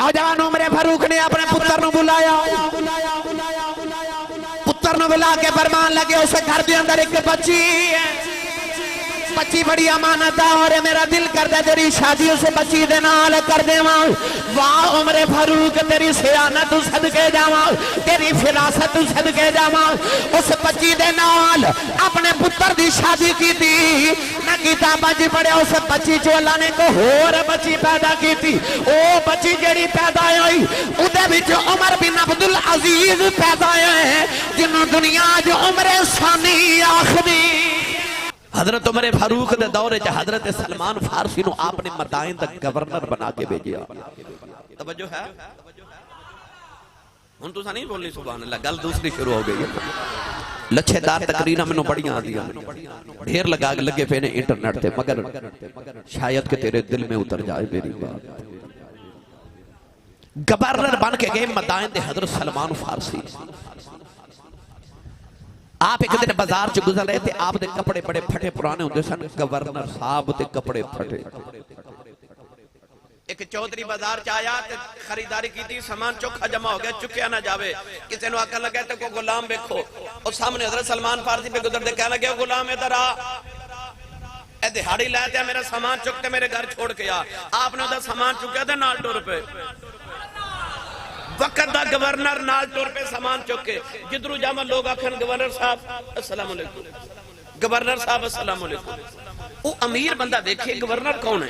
नौजवान उमर फारूक ने अपने पुत्र को बुलाया, पुत्र को बुला के फरमान लगे उस घर के अंदर एक बच्ची है, बच्ची बड़ी अमानत है और मेरा दिल करता है तेरी शादी उस बच्ची दे नाल कर देवा। वाह उमर फारूक तेरी सियानत तू सदके जावा, तेरी फिरासत तू सदके जावा। उस बच्ची दे नाल अपने पुत्र दी शादी की थी, ना किताबां च पढ़िया उस बच्ची चो अल्लाह ने को होर बच्ची पैदा की थी। ओ बच्ची जेड़ी पैदा हुई उदे विच उमर बिन अब्दुल अजीज पैदा है जिन्हों दुनिया च उमर सानी आखदी। हजरत उमर फारूक के दौरे च हजरत सलमान फारसी नु आपने मदाइन तक गवर्नर बना के भेजा। तवज्जो है हुन तुसा नहीं बोलनी सुभान अल्लाह, गल दूसरी शुरू हो गई। लच्छेदार तकरीरां मैनू बड़ियां आंदियां, ढेर लगा लगे पे ने इंटरनेट ते, मगर शायद के तेरे दिल में उतर जाए मेरी बात। गवर्नर बन के गए मदाइन दे हजरत सलमान फारसी। आप एक दिन बाजार च गुजर रहे थे, आप दे कपड़े बड़े फटे पुराने होंगे सन, गवर्नर साहब दे कपड़े फटे। एक चौधरी बाजार च आया ते खरीदारी की थी, सामान चोखा जमा हो गया, चुकया ना जावे। किसी ने आकर लगा तो को गुलाम देखो, और सामने हजरत सलमान फारसी पे गुजरते कहने लगे गुलाम इधर आ, ए दिहाड़ी लाया मेरा सामान चुक के मेरे घर छोड़ के आ। आपने उधर सामान चुकया था नाल टुर पे, वक्त दा गवर्नर नाल टुर पे सामान चुक के जिधरू जामा लोग आखन गवर्नर साहब अस्सलाम वालेकुम, गवर्नर साहब अस्सलाम वालेकुम। वो अमीर बंदा देखे गवर्नर कौन है,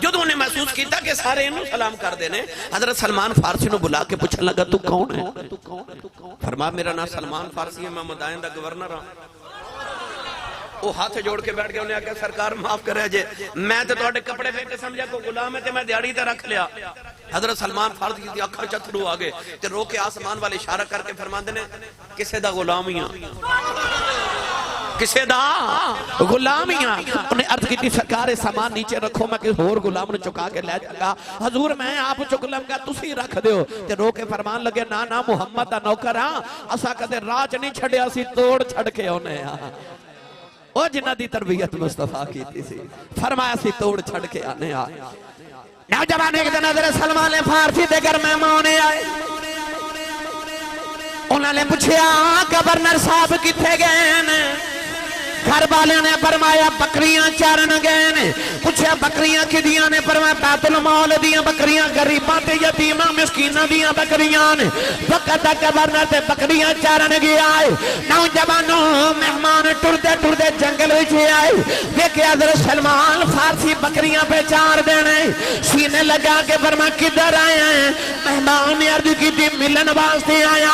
जो उन्हें महसूस किया कि सारे इन्हों सलाम कर देने, हजरत सलमान फारसी ने बुला के पूछने लगा तू कौन है? फरमा मेरा नाम सलमान फारसी है, मैं मदाइन दा गवर्नर हां। वो हाथ जोड़ के बैठ गया, उन्हें आख्या सरकार माफ करे जे मैं तो तुहाडे कपड़े फेंके समझा को गुलाम है ते मैं दिहाड़ी ते रख लिया। हजरत सलमान फारसी दी अखां चथरू आ गए ते रो के आसमान वाले इशारा करके फरमांदे ने किसे दा गुलाम ही हां, किसे दा गुलाम ही हां। उन्हें अर्ज की सरकार सामान नीचे रखो, मैं किसी होर गुलाम ने चुका के ले जाऊंगा। हजूर मैं आप चुक लूंगा, तुसी रख दियो। ते रो के फरमान लगे ना ना मुहम्मद दा नौकर हां, असा कदे राह च नहीं छड्या, सी तोड़ छड़ के आउने आ। ओ जिन्हां दी तरबियत मुस्तफा कीती सी, फरमाया सी तोड़ छड़ के आने आ। नौजवान एक दिन हजरत सलमान फारसी दे घर मेहमान आए, उन्होंने पूछा गवर्नर साहब किथे गए ने? घर वाले ने फरमाया बकरियां चारन गए ने। पूछा बकरियां किदियां ने? फरमाया बैतुल माल दियां बकरियां, गरीबां ते यतीमां मिस्कीनां दियां बकरियां ने। वक्त गवर्नर ते बकरियां चारन गया है। नौजवानों मेहमान टुरदे टुरदे जंगल विच आए, देखे हजरत सलमान फारसी बकरियां पे चार देने, सीने लगा के फरमाया किधर आए हैं? मेहमान ने अर्ज की मिलन वास्ते आया।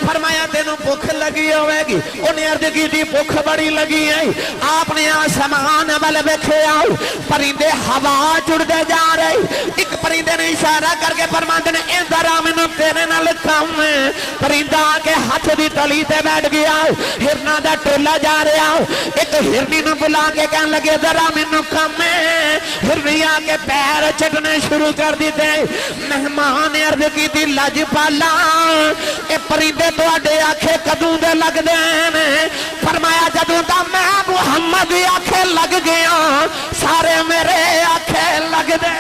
फरमाया तेनों भुख लगी होगी? उन्हें अर्ज की भुख बड़ी लगी। आपने आसमान वाल वेखे आओ, परिंदे हवा चुड़ते जा रहे, एक परिंदे ने इशारा करके फरमाते ने इधर आ, मैनू तेरे नाल काम है। परिंदा आके हाथ दी तली ते बैठ गया, हिरना दा टोला जा रहा, एक हिरनी नू बुला के कहन लगे इधर आ मैनू काम है। हिरनी आके पैर चटने शुरू कर दिते। मेहमान ने अर्ज की लजपाला ए परिंदे तुहाडे आखे कदों दे लगदे ने? फरमाया जदों दा मैं मुहम्मद आखे लग गया, सारे मेरे आखे लग दे।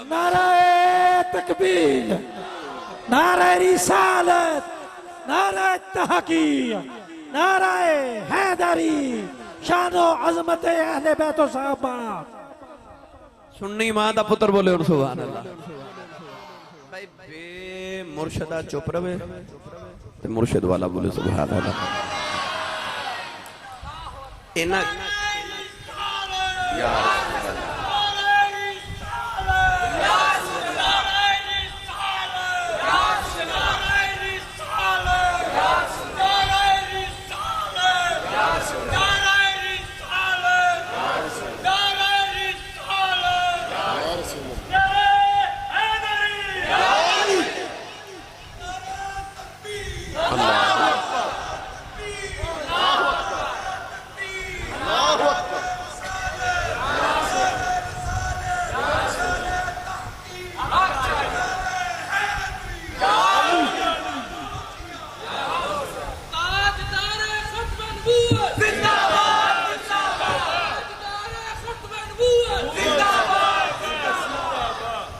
नारे तकबीर, नारे रिसालत, नारे तहकीर, नारे हैदरी, शानो अजमत अहले बैत व सहाबा। सुन्नी मां दा पुत्र बोले सुभान अल्लाह। भाई बे मुर्शदा चुप रहे ते मुर्शिद वाला बोले सुभान अल्लाह। इना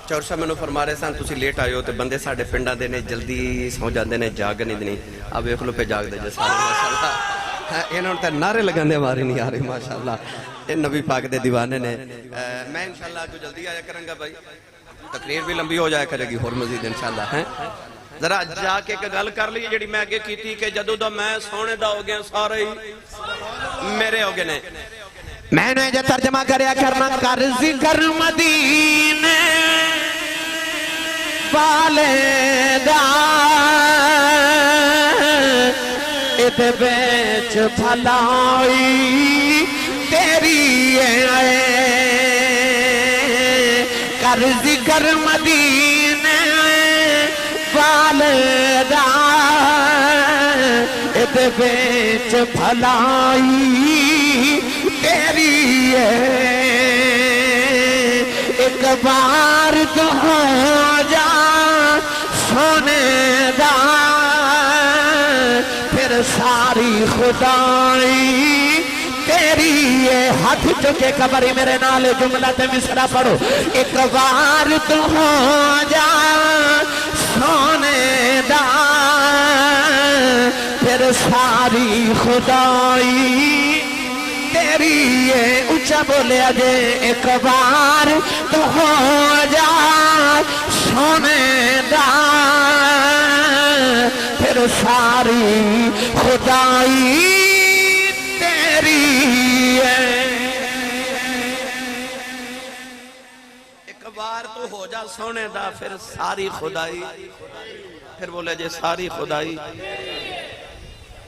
चौर साहब मैंने फरमा रहे सन तुसी लेट आए हो तो बंदे साडे पिंडां दे ने जल्दी सौ जाते ने जाग नहीं अब वेख लो पे जागदे जे सारे माशाअल्लाह इन्होंने तो नारे लगाने मारे नहीं आ रहे माशाअल्लाह ये नबी पाक दे दीवाने ने मैं इंशाअल्लाह को जल्दी आया करूंगा भाई तकरीर भी लंबी हो जाया करेगी होर मजीद इंशाअल्लाह है जरा जाके एक गल कर ली जी मैं अगे की कि जदों दा मैं सोने दा हो गया सारे ही मेरे हो गए ने मैंने जो तर्जमा करया करना कर जिक्र मदीने वाले दा इते बेच भलाई तेरी है कर जिक्र मदीने वाले दा इते बेच भलाई तेरी है एक बार तो हो जा सोने दा फिर सारी खुदाई तेरी है हाथ चुके कबरी मेरे नाल जुमला ते मिसरा पढ़ो एक बार तो हो जा सोने दा फिर सारी खुदाई तेरी ये ऊंचा बोले अजे एक बार तो हो जा सोने दा फिर सारी खुदाई तेरी है एक बार तो हो जा सोने दा फिर सारी खुदाई फिर बोले जे सारी खुदाई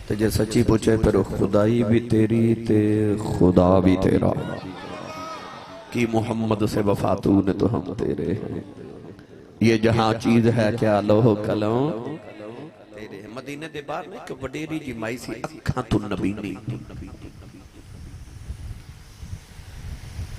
तो जे सच्ची पूछे फिर खुदाई भी तेरी ते खुदा भी तेरा कि मोहम्मद से वफा तूने तो हम तेरे हैं ये जहां चीज है क्या लोह कलम तेरे मदीने दे बाहर में एक वडेरी जी माई सी अखां तू नबीनी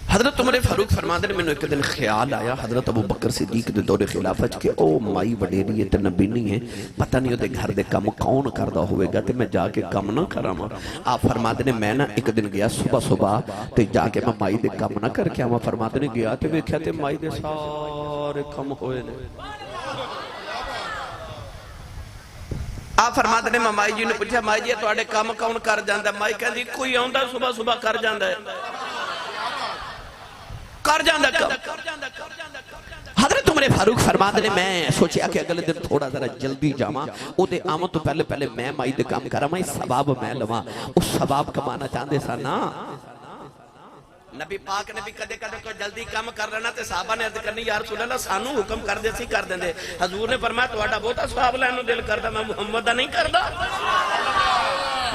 हजरत उमर फारूक फरमाते ने मैंने एक दिन ख्याल आया हजरत अबू बकर सिद्दीक दे दौरे खिलाफत के ओ माई वडेरी है ते नबीनी है पता नहीं ओदे घर दे काम कौन करदा होवेगा ते मैं जाके काम ना करावां आप फरमाते ने मैं ना एक दिन गया सुबह सुबह ते जाके मैं माई दे काम ना करके आवां फरमाते ने गया ते वेख्या ते माई दे सारे काम होए ने आप फरमाते ने मैं माई जी ने पूछा माई जी तुहाडे काम कौन कर जांदा माई कहंदी कोई आउंदा सुबह सुबह कर जांदा है कर जांदा हजरत उमर फारूक फरमाते ने मैं सोचा कि अगले दिन थोड़ा जरा जल्दी जावां ओदे आवन तो पहले पहले मैं माई दे काम करा मैं सवाब मैं लवां उस सवाब कमाना चाहते सा ना नबी पाक ने भी कदे कदे कोई जल्दी काम कर लेना ते साहबा ने अर्ज करनी यार रसूल अल्लाह सानू हुक्म कर दे सी कर देंदे हजूर ने फरमाया ਤੁਹਾਡਾ ਬਹੁਤਾ सवाब ਲੈਣ ਨੂੰ ਦਿਲ ਕਰਦਾ मैं मुहम्मद दा नहीं करदा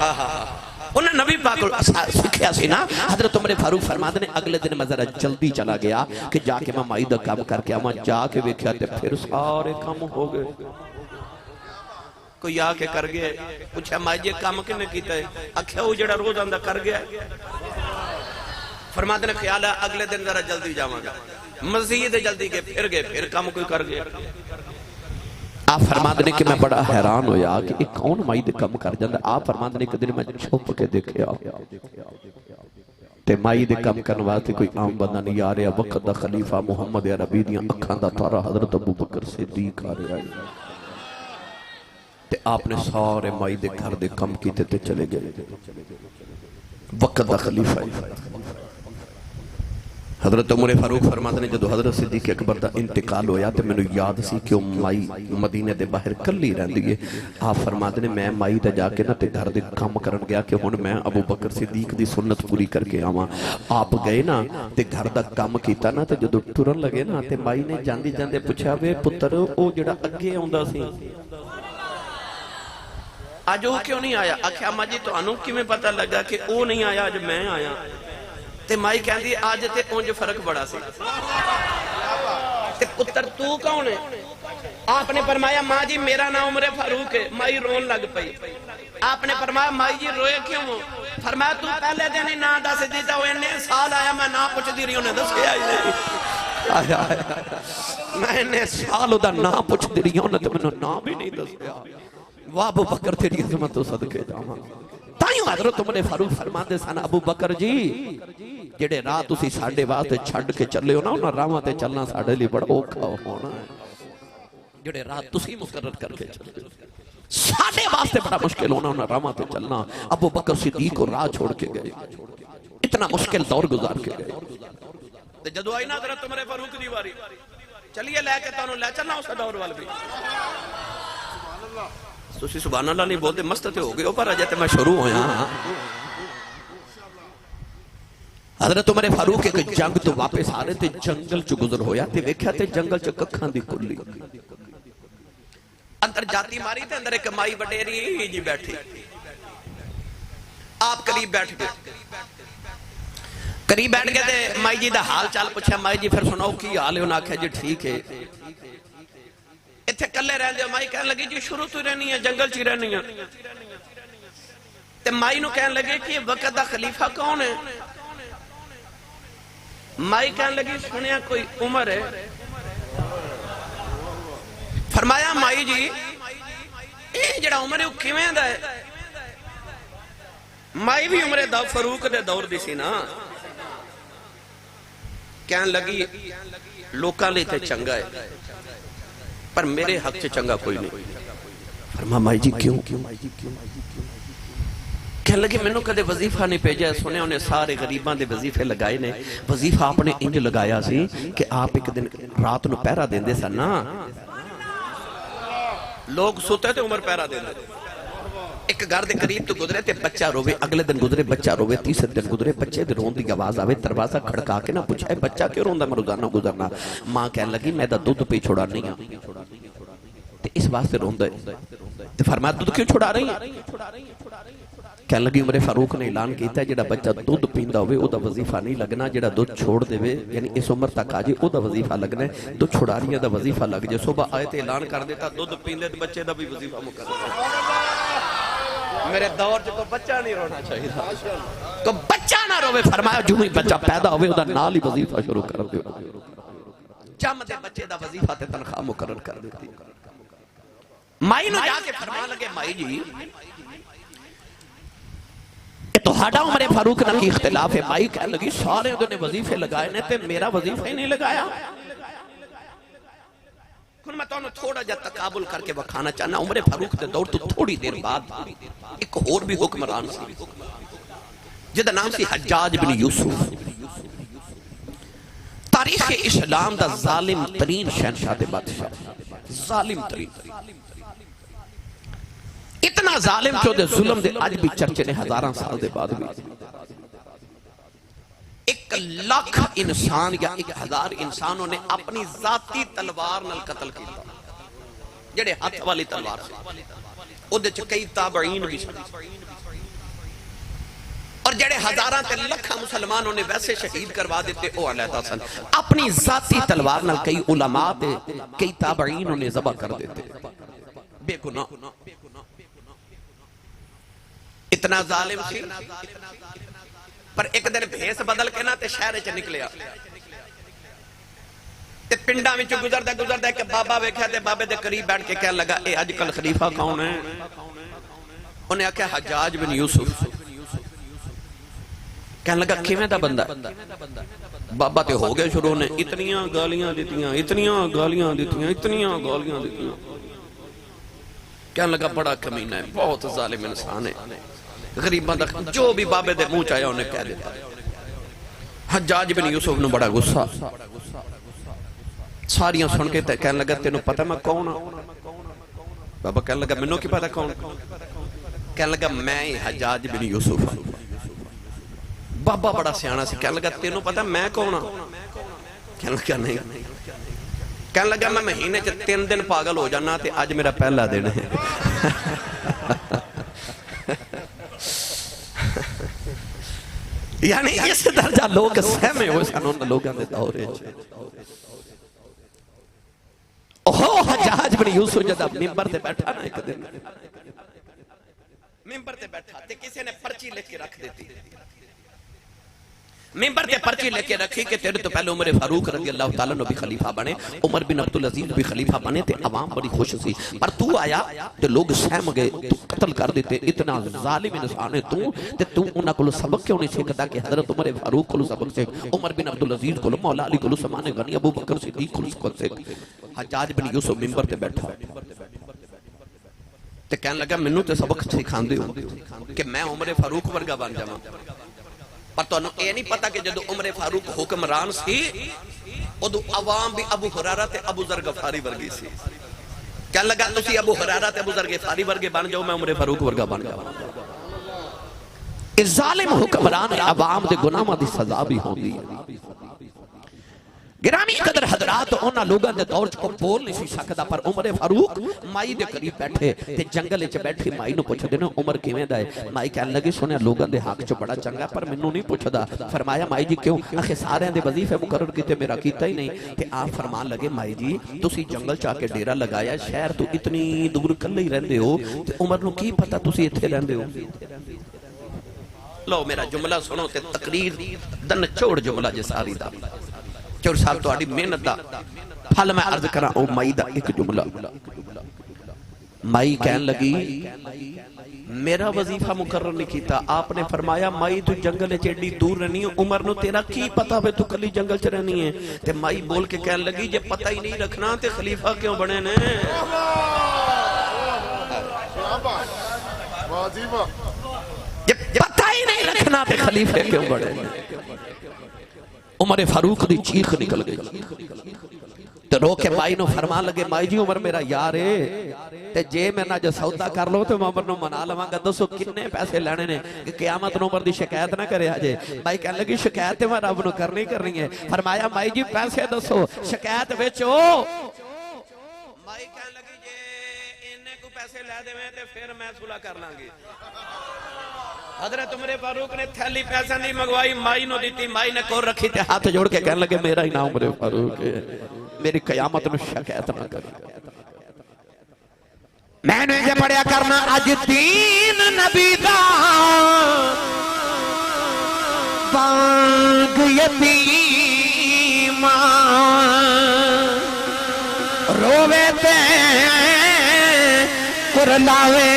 हां हां उन्हें नबी पाक सीखिया सी ना हजरत उमर फारूक फरमाते ने अगले दिन मैं जरा जल्दी चला गया कि जाके मैं माई दा काम करके आवां जाके वेख्या ते फिर सारे काम हो गए कोई आके कर गया पूछा माई जी काम किने कीता है आख्या वो जेड़ा रोज आंदा कर गया फरमाते ने ख्याल है अगले दिन जरा जल्दी जावांगा मजीद जल्दी गए फिर काम कोई कर गया आप फरमाते ने कि मैं बड़ा हैरान होया कि एक कौन माई दे काम कर जांदा आप फरमाते ने एक दिन मैं छुप के देखया ते माई दे काम करन वास्ते कोई आम बंदा नहीं आ रहा वक्त दा खलीफा मुहम्मद अरबी दी अखां दा तारा हजरत अबू बकर सिद्दीक आ रहा है ते आपने सारे माई दे घर दे काम कीते ते चले गए वक्त दा खलीफा हजरत उमर फारूक फरमाते ने जो हजरत सिद्दीक अकबर का इंतकाल होया तो मैंने याद सी कि माई मदीने के बाहर कली रही है आप फरमाते ने मैं माई ते जाके ना ते घर दे काम करन गया कि हुण मैं अबू बकर सिद्दीक दी सुन्नत पूरी करके आवां आप गए ना ते घर दा काम कीता ना ते जदों टुरन लगे ना ते माई ने जांदे जांदे पूछा वे पुत्र ओ जेड़ा अगे आउंदा सी अज वो क्यों नहीं आया आख्या अम्मा जी तुहानू किवें पता लगा कि वो नहीं आया अज मैं आया ते माई कहंदी अज ते उंज फर्क बड़ा सी ते पुत्र तू कौन है आपने फरमाया मां जी मेरा नाम उमर फारूक है माई रोन लग पई आपने फरमाया माई जी रोए क्यों फरमाया तू पहले दिन ही ना दस दिता वो इन्ने साल आया मैं ना पुछदी रही उन्हें दसया ही नहीं मैं इन्ने साल ओदा ना पुछदी रही उन्हें तो मैनू ना भी नहीं दसया वाह अबू बकर तेरी अजमत तो सदके जावां ताइयों हजरत उमर फारूक फरमाते सन अबू बकर जी जेड़े राह तुसी साडे वास्ते छड्ड के चले हो ना उन्हां राहां ते चलना साडे लई बड़ा औखा होना है जेड़े राह तुसी मुकर्रर करके चले हो साडे वास्ते बड़ा मुश्किल होना उन्हां राहां ते चलना अबू बकर सिद्दीक को राह छोड़ के गए इतना मुश्किल दौर गुजार के गए ते जदों आई ना हजरत उमर फारूक दी वारी चलिए लेके तुहानू ले चलना उस दौर वाल भी तुसी सुभान अल्लाह नहीं बोलते मस्त ते हो गए हो पर अजे ते मैं शुरू होया हजरत उमर फारूक एक जंग तो वापस आ रहे थे जंगल च गुजर होया ते वेख्या ते जंगल च कखां दी कुल्ली अंदर जाती मारी ते अंदर एक माई वडेरी जी बैठी आप करीब बैठ गए करीब बैठ गए ते माई जी दा हाल चाल पूछा माई जी फिर सुनाओ की हाल है उन्हें आख्या जी ठीक है इत्थे कल्ले रहंदे हो माई कहन लगी जी शुरू तो रहनी है जंगल च रहनी है ते माई नूं कहन लगे कि वक्त दा खलीफा कौन है माई कहन लगी सुनिया कोई उमर है फरमाया माई जी ये जड़ा उमर है किवें दा है माई भी उमर दा फारूक दे दौर दी सी ना कहन लगी लोकां लई ते चंगा है पर मेरे हक च चंगा कोई नहीं फरमा माई जी क्यों कहने लगे मैनू कदे वजीफा नहीं भेजा सुनिया उन्हें सारे गरीबां दे वजीफे लगाए ने वजीफा आपने इंज लगाया सी कि आप एक दिन रात नूं पहरा देंदे सन ना लोग सुते ते उमर पहरा देंदे एक घर दे करीब तो गुजरे ते बच्चा रोवे अगले दिन गुजरे बच्चा रोवे तीसरे दिन गुजरे बच्चे दे रोन दी आवाज आवे दरवाजा खड़का के ना पूछे बच्चा क्यों रोंदा मैं रोजाना गुजरना मां कहन लगी मैं दा दूध पी छुड़ानी हां ते इस वास्ते रोंदा है ते फरमाया दूध क्यों छुड़ा रही है कहन लगी उमर फारूक ने ऐलान किया जेड़ा बच्चा दूध पींदा होवे ओदा वजीफा नहीं लगना जेड़ा दूध छोड़ देवे यानी इस उम्र तक आ जाए ओदा वजीफा लगना है दूध छुड़ारियां दा वजीफा लग जाए सुबह आए ते ऐलान कर देता दूध पींदे ते बच्चे दा भी वजीफा मुकर्रर मेरे दौर च कोई बच्चा नहीं रोना चाहिए तो बच्चा ना रोवे फरमाया जो ही बच्चा पैदा होवे ओदा नाल ही वजीफा शुरू कर दियो जम दे बच्चे दा वजीफा ते तनख्वाह मुकर्रर कर देती माई नु जाके फरमान लगे माई जी तुहाडा उमर फारूक नाल की इख्तिलाफ है माई कह लगी सारे ने वजीफे लगाए ने ते मेरा वजीफा ही नहीं लगाया हुण मैं तुहानू थोड़ा जा तकाबुल करके वखाना चाहना उमर फारूक दे दौर तो थोड़ी देर बाद एक होर भी हुक्मरान सी जिहदा नाम सी हज्जाज बिन यूसुफ तारीख इस्लाम दा जालिम तरीन शहनशाह दे बादशाह जालिम तरीन इतना जालिम चो दे जुल्म दे आज भी चर्चे ने हजारां साल दे बाद भी 1 लाख इंसान या 1000 इंसानों ने अपनी जाती तलवार नाल कत्ल किया जेड़े हाथ वाली तलवार सी ओदे च कई ताबईन भी सन और जेड़े हजारां ते लाखां मुसलमानों ने वैसे शहीद करवा दिते ओ अलहदा सन अपनी जाती तलवार नाल कई उलमा ते कई ताबईन ने ज़बह कर देते बेगुनाह इतना जालिम सी पर एक दिन भेस बदल के ना ते शहर च निकलिया ते पिंडां विच गुजरदा गुजरदा एक बाबा वेख्या ते बाबे दे करीब बैठ के कहन लगा ए अजकल खलीफा कौन है उन्हें आख्या हज्जाज बिन यूसुफ कहन लगा किवें दा बंदा बाबा ते हो गए शुरू ने इतनियां गालियां दित्तियां कहन लगा बड़ा कमीना है बहुत जालिम इंसान है गरीबां दा जो भी बाबे दे मुंह च आया उन्हें कह दिता हज्जाज बिन यूसुफ नु बड़ा गुस्सा सारियां सुन के ते कहन लगा तेनू पता मैं कौन हां बाबा कहन लगा मैनू की पता कौन कहन लगा मैं ही हज्जाज बिन यूसुफ बाबा बड़ा सियाना सी कहन लगा तेनू पता मैं कौन हां कहन लगा नहीं कहन लगा मैं महीने च 3 दिन पागल हो जाना ते अज मेरा पहला दिन है यानी इस दर्जा लोग सहमे हुए सन उन लोगों के दौर ओहो हज्जाज बिन यूसुफ जब मिंबर ते बैठा ना एक दिन मिंबर ते बैठा ते किसी ने पर्ची लिख के रख देती मिंबर ते पर्ची लेके रखी कि तेरे तो पहले उमर फारूक रज़ी अल्लाह तआला अन्हु भी खलीफा बने, उमर बिन अब्दुल अजीज भी खलीफा बने ते अवाम बड़ी खुश सी। पर तू आया ते लोग सहम गए, तू कत्ल कर दिते, इतना जालिम इंसान है तू ते तू उन्हां कोलों सबक क्यों नहीं सीखदा कि हजरत उमर फारूक कोलों सबक सीख, उमर बिन अब्दुल अजीज कोलों, मौला अली कोलों, उस्मान गनी, अबू बकर सिद्दीक कोलों सबक सीख। हज्जाज बिन यूसुफ मिंबर ते बैठा ते कहने लगा मैनू ते सबक सिखांदे हो कि मैं उमर फारूक वर्गा बन जावां, पर तुहानू ये नहीं पता कि जदों उमर फारूक हुक्मरान सी उदों अवाम भी अबू हुरैरा ते अबू जर गफारी वर्गी सी। कहने लगा तुसी अबू हुरैरा ते अबू जर गफारी वर्गे बन जाओ, मैं उमर फारूक वर्गा बन जावां। इस जालिम हुक्मरान अवाम दे गुनाहां दी सजा भी होंदी है। गिरामी कदर हजरात उन्हां लोगों के दौर च कोई बोल नहीं सकता, पर उमर फारूक माई दे करीब बैठे ते जंगल च बैठी माई नूं पुछदे ने उमर किवें दा है। माई कहन लगी सुनिया लोगों के हक च बड़ा चंगा, पर मैनू नहीं पुछदा। फरमाया माई जी क्यों? आखे सारियां दे वजीफे मुकर्रर कीते, मेरा कीता ही नहीं। ते आप फरमान लगे माई जी तुसी जंगल च आके डेरा लगाया, शहर तो इतनी दूर कल्ले ही रहिंदे हो, ते उमर नूं की पता तुसी इत्थे रहिंदे हो। लो मेरा जुमला सुनो ते तकरीर दा निचोड़ जुमला जे सारी दा चौर साहब तुहाडी मेहनत दा फल मैं अर्ज करा। ओ माई दा एक जुमला, माई कहन लगी मेरा वजीफा मुकर्रर नहीं किया। आपने फरमाया माई तू जंगल च एडी दूर रहनी है, उमर नूं तेरा की पता वे तू कली जंगल च रहनी है। ते माई बोल के कहन लगी जे पता ही नहीं रखना ते खलीफा क्यों बने ने? जे पता ही नहीं रखना ते खलीफे क्यों बने ने? उमर फारूक दी चीख निकल गई ते रो के माई नूं फरमान लगे माई जी उमर मेरा यार है, ते जे मैं ना जो सौदा कर लो तो मैं उमर नूं मना लवांगा। दसो किन्ने पैसे लेने ने कि क़यामत नूं उमर दी शिकायत ना करे। अजे माई कहन लगी शिकायत ते मैं रब नूं करनी है। फरमाया माई जी पैसे दसो शिकायत बेचो। माई कहन लगी जे इन्ने को पैसे ले देवे ते फिर मैं सुलह कर लांगी। हजरत उमर फारूक ने थैली पैसा नहीं मंगवाई, माई नो दी, माई ने कोर रखी ते हाथ जोड़ के कहने लगे मेरा ही नाम उमर फारूक है, मेरी कयामत में शिकायत ना कर। मैंने जे पढ़िया करना अज दीन नबी दा बाग यतीमा रोवे ते कुरलावे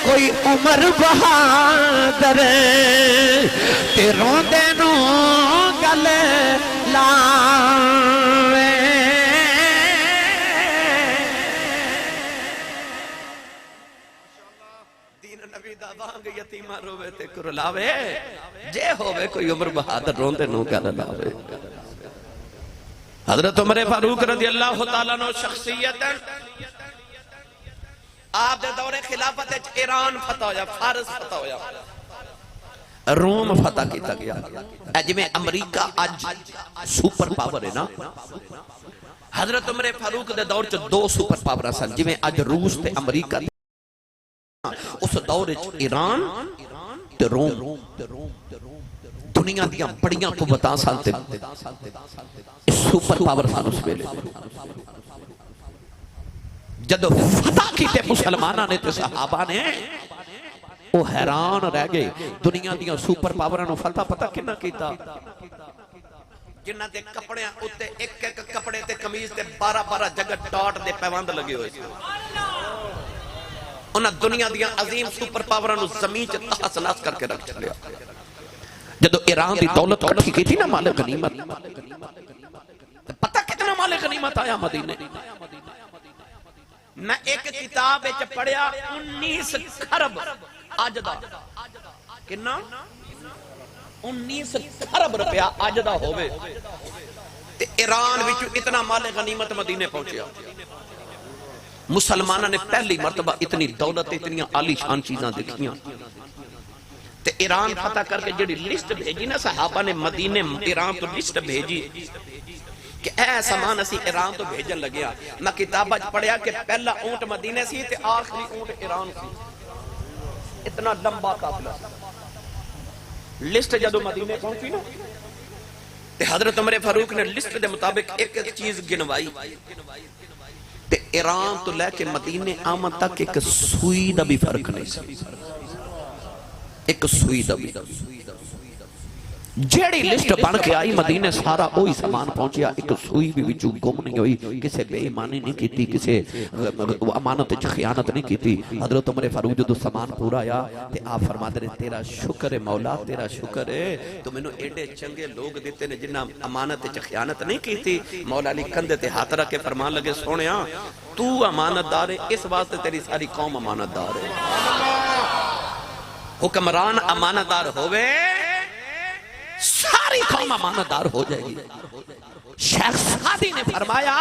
कोई उमर बहादुर ते रोंदे नू गल लावे। दीन नबी दा वांग यतीमा रोवे ते कुरलावे, जे होवे कोई उमर बहादुर रोंदे नू गल लावे। हजरत उमर फारूक रज़ी अल्लाह तआला अन्हु शख्सियत आप दे दौरे खिलाफत ईरान फतह होया, फारस फतह होया, रोम फतह किया गया। जिवें अमरीका अज सुपर पावर है ना, हजरत उमर फारूक दे दौर च दो सुपर पावर सन। जिवें अज रूस ते अमरीका, उस दौर च ईरान ते रोम दुनिया दियां बड़ियां कुवतां सन ते सुपर पावर सन उस वेले। जदों फतह कीते मुसलमाना ने ते सहाबा ने वो हैरान रह गए। दुनिया दियां सुपर पावरां नूं फतह पता किन्ना कीता? जिन्हां दे कपड़ियां उत्ते एक एक कपड़े ते कमीज ते 12-12 जगह टॉट दे पैबंद लगे हुए सी। उन्हां दुनिया दियां अजीम सुपर पावरां नूं जमीन च तहस नहस करके रख छड़िया। जदों ईरान दी दौलत इकट्ठी की थी ना माले गनीमत, पता कितना माले गनीमत आया मदीने। मैं एक किताब विच पढ़िया 19 खरब अज दा किन्ना 19 खरब रुपया अज दा होवे ते ईरान विच इतना माले गनीमत मदीने पहुंचया। मुसलमाना ने पहली मर्तबा इतनी दौलत इतनी आलीशान चीजां देखियां ते ईरान फतह करके जिहड़ी लिस्ट भेजी ना सहाबा ने मदीने ईरान तो लिस्ट भेजी कि ऐ सामान असी ईरान तो भेजन लगे। मैं किताबा पढ़िया कि पहला ऊंट मदीने सी ते आखिरी ऊंट ईरान सी। इतना लंबा काफिला। लिस्ट जदों मदीने पहुंची ना ते हजरत उमर फारूक ने लिस्ट के मुताबिक एक एक चीज गिनवाई ते ईरान तो लैके मदीने आमद तक एक सूई का भी फर्क नहीं सी, एक सूई का भी। जेड़ी लिस्ट बन के आई मदीने सारा वही सामान पहुंचया, एक सूई भी विचू गुम नहीं हुई, किसी बेईमानी नहीं की, किसी अमानत च खियानत नहीं की। हजरत उमर फारूक जो सामान पूरा आया ते आप फरमाते ने तेरा शुक्र है मौला, तेरा शुक्र है तो मैनू एडे चंगे लोग दिते ने जिन्हां अमानत च खियानत नहीं की। मौला अली कंधे ते हाथ रख के फरमान लगे सोनिया तू अमानतदार है, इस वास्ते तेरी सारी कौम अमानतदार है। हुक्मरान अमानतदार होवे सारी कौम अमानतदार हो जाएगी। शेख सादी ने फरमाया